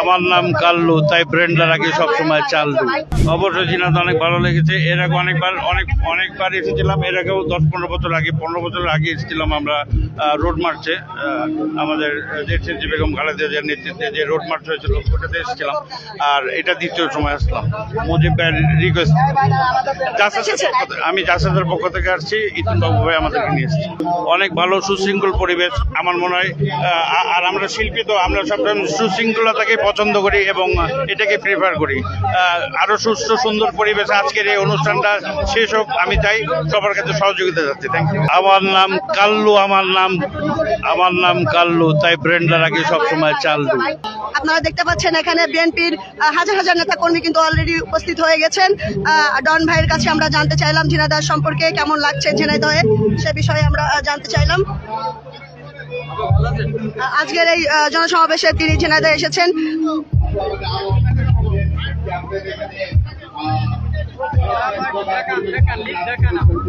আমার নাম কাল্লু, তাই ব্রেন্ডা রাখি সবসময় চালু। অবশ্যই ঝিনাইদহ অনেক ভালো লেগেছে। এর আগে অনেকবার এসেছিলাম। এর আগেও 10-15 বছর আগে, 15 বছর আগে এসেছিলাম আমরা রোড মার্চে। আমাদের দেশনেত্রী বেগম খালেদা জিয়ার নেতৃত্বে যে রোড মার্চ হয়েছিল ওটাতে এসেছিলাম। আর এটা দ্বিতীয় সময় আসলাম মুজিব ভাইয়ের রিকোয়েস্ট। আমি জাসাদের পক্ষ থেকে আসছি, ইতুন বাবু ভাই আমাদেরকে নিয়ে এসেছি। অনেক ভালো সুশৃঙ্খল পরিবেশ আমার মনে হয়। আর আমরা শিল্পী তো আমরা সবসময় সুশৃঙ্খলতাকে পছন্দ করি এবং এটাকে প্রেফার করি। আরো সুস্থ সুন্দর পরিবেশে আজকের এই অনুষ্ঠানটা শেষ হোক, আমি চাই। সবার কাছে সহযোগিতা যাচ্ছি। Thank you. আমার নাম কাল্লু, আমার নাম কাল্লু, তাই ব্রেন্ডা রাখি সবসময় চালু। আপনারা দেখতে পাচ্ছেন এখানে বিএনপির হাজার হাজার নেতা কর্মী কিন্তু অলরেডি উপস্থিত হয়ে গেছেন। ডন ভাইয়ের কাছে আমরা জানতে চাইলাম ঝিনাইদহ সম্পর্কে, কেমন লাগছে ঝিনাইদহে সে বিষয়ে আমরা জানতে চাইলাম। আজকের এই জনসমাবেশে তিনি ঝিনাইদহে এসেছেন।